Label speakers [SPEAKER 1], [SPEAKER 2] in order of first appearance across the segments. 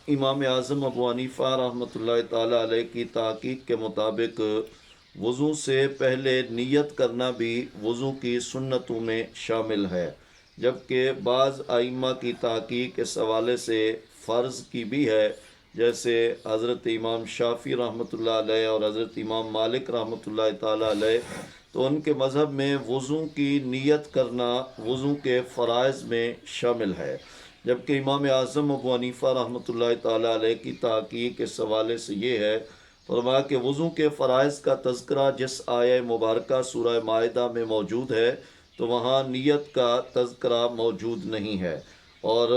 [SPEAKER 1] امام اعظم ابو حنیفہ رحمۃ اللہ تعالیٰ علیہ کی تحقیق کے مطابق وضو سے پہلے نیت کرنا بھی وضو کی سنتوں میں شامل ہے، جبکہ بعض ائمہ کی تحقیق اس حوالے سے فرض کی بھی ہے، جیسے حضرت امام شافعی رحمۃ اللہ علیہ اور حضرت امام مالک رحمۃ اللہ تعالیٰ علیہ، تو ان کے مذہب میں وضو کی نیت کرنا وضو کے فرائض میں شامل ہے، جبکہ امام اعظم ابو حنیفہ رحمۃ اللہ تعالیٰ علیہ کی تحقیق اس حوالے سے یہ ہے، فرمایا کہ وضو کے فرائض کا تذکرہ جس آیہ مبارکہ سورہ مائدہ میں موجود ہے تو وہاں نیت کا تذکرہ موجود نہیں ہے۔ اور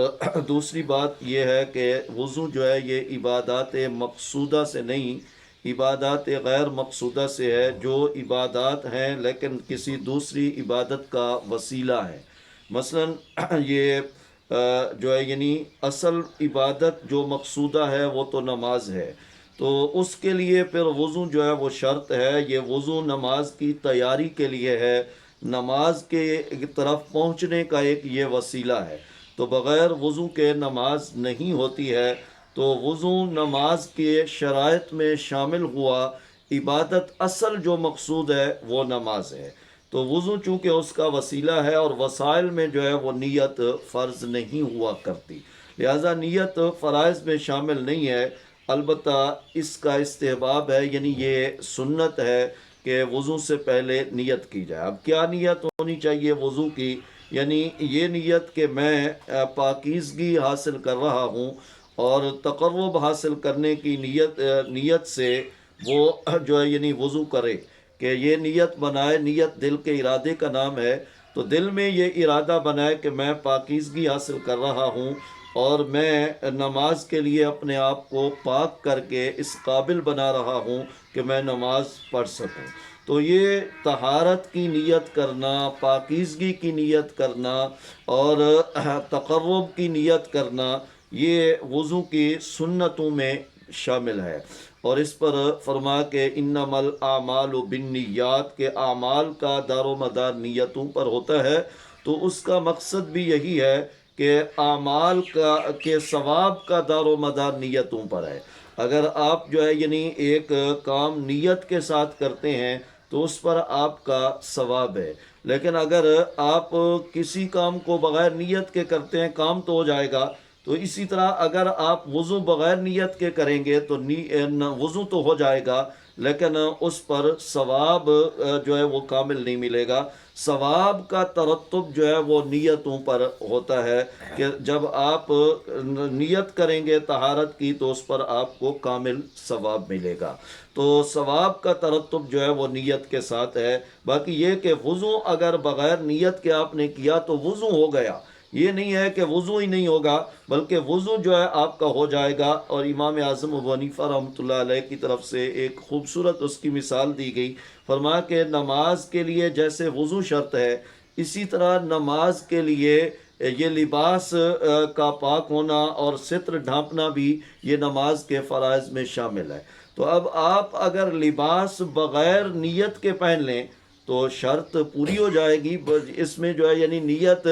[SPEAKER 1] دوسری بات یہ ہے کہ وضو جو ہے یہ عبادات مقصودہ سے نہیں، عبادات غیر مقصودہ سے ہے، جو عبادات ہیں لیکن کسی دوسری عبادت کا وسیلہ ہے۔ مثلا یہ جو ہے یعنی اصل عبادت جو مقصودہ ہے وہ تو نماز ہے، تو اس کے لیے پھر وضو جو ہے وہ شرط ہے۔ یہ وضو نماز کی تیاری کے لیے ہے، نماز کے طرف پہنچنے کا ایک یہ وسیلہ ہے، تو بغیر وضو کے نماز نہیں ہوتی ہے۔ تو وضو نماز کے شرائط میں شامل ہوا، عبادت اصل جو مقصود ہے وہ نماز ہے، تو وضو چونکہ اس کا وسیلہ ہے اور وسائل میں جو ہے وہ نیت فرض نہیں ہوا کرتی، لہذا نیت فرائض میں شامل نہیں ہے۔ البتہ اس کا استحباب ہے، یعنی یہ سنت ہے کہ وضو سے پہلے نیت کی جائے۔ اب کیا نیت ہونی چاہیے وضو کی؟ یعنی یہ نیت کہ میں پاکیزگی حاصل کر رہا ہوں اور تقرب حاصل کرنے کی نیت سے وہ جو ہے یعنی وضو کرے، کہ یہ نیت بنائے، نیت دل کے ارادے کا نام ہے، تو دل میں یہ ارادہ بنائے کہ میں پاکیزگی حاصل کر رہا ہوں اور میں نماز کے لیے اپنے آپ کو پاک کر کے اس قابل بنا رہا ہوں کہ میں نماز پڑھ سکوں۔ تو یہ طہارت کی نیت کرنا، پاکیزگی کی نیت کرنا اور تقرب کی نیت کرنا، یہ وضو کی سنتوں میں شامل ہے۔ اور اس پر فرما کے انما الاعمال بالنیات کے اعمال کا دار و مدار نیتوں پر ہوتا ہے، تو اس کا مقصد بھی یہی ہے کہ اعمال کے ثواب کا دار و مدار نیتوں پر ہے۔ اگر آپ جو ہے یعنی ایک کام نیت کے ساتھ کرتے ہیں تو اس پر آپ کا ثواب ہے، لیکن اگر آپ کسی کام کو بغیر نیت کے کرتے ہیں کام تو ہو جائے گا، تو اسی طرح اگر آپ وضو بغیر نیت کے کریں گے تو وضو تو ہو جائے گا لیکن اس پر ثواب جو ہے وہ کامل نہیں ملے گا۔ ثواب کا ترتب جو ہے وہ نیتوں پر ہوتا ہے، کہ جب آپ نیت کریں گے طہارت کی تو اس پر آپ کو کامل ثواب ملے گا، تو ثواب کا ترتب جو ہے وہ نیت کے ساتھ ہے۔ باقی یہ کہ وضو اگر بغیر نیت کے آپ نے کیا تو وضو ہو گیا، یہ نہیں ہے کہ وضو ہی نہیں ہوگا، بلکہ وضو جو ہے آپ کا ہو جائے گا۔ اور امام اعظم ابو حنیفہ رحمۃ اللہ علیہ کی طرف سے ایک خوبصورت اس کی مثال دی گئی، فرمایا کہ نماز کے لیے جیسے وضو شرط ہے، اسی طرح نماز کے لیے یہ لباس کا پاک ہونا اور ستر ڈھانپنا بھی یہ نماز کے فرائض میں شامل ہے۔ تو اب آپ اگر لباس بغیر نیت کے پہن لیں تو شرط پوری ہو جائے گی، اس میں جو ہے یعنی نیت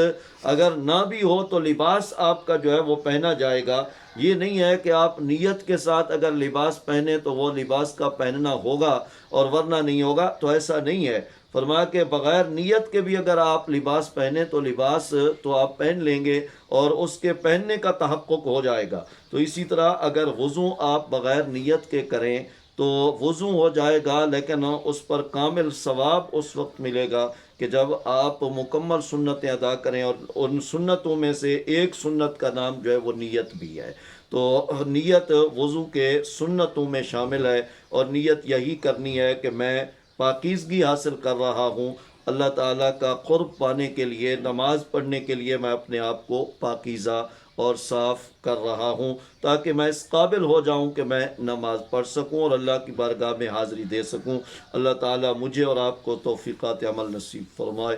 [SPEAKER 1] اگر نہ بھی ہو تو لباس آپ کا جو ہے وہ پہنا جائے گا۔ یہ نہیں ہے کہ آپ نیت کے ساتھ اگر لباس پہنے تو وہ لباس کا پہننا ہوگا اور ورنہ نہیں ہوگا، تو ایسا نہیں ہے۔ فرمایا کہ بغیر نیت کے بھی اگر آپ لباس پہنے تو لباس تو آپ پہن لیں گے اور اس کے پہننے کا تحقق ہو جائے گا۔ تو اسی طرح اگر وضو آپ بغیر نیت کے کریں تو وضو ہو جائے گا، لیکن اس پر کامل ثواب اس وقت ملے گا کہ جب آپ مکمل سنتیں ادا کریں، اور ان سنتوں میں سے ایک سنت کا نام جو ہے وہ نیت بھی ہے۔ تو نیت وضو کے سنتوں میں شامل ہے، اور نیت یہی کرنی ہے کہ میں پاکیزگی حاصل کر رہا ہوں، اللہ تعالیٰ کا قرب پانے کے لیے، نماز پڑھنے کے لیے میں اپنے آپ کو پاکیزہ اور صاف کر رہا ہوں، تاکہ میں اس قابل ہو جاؤں کہ میں نماز پڑھ سکوں اور اللہ کی بارگاہ میں حاضری دے سکوں۔ اللہ تعالیٰ مجھے اور آپ کو توفیقات عمل نصیب فرمائے۔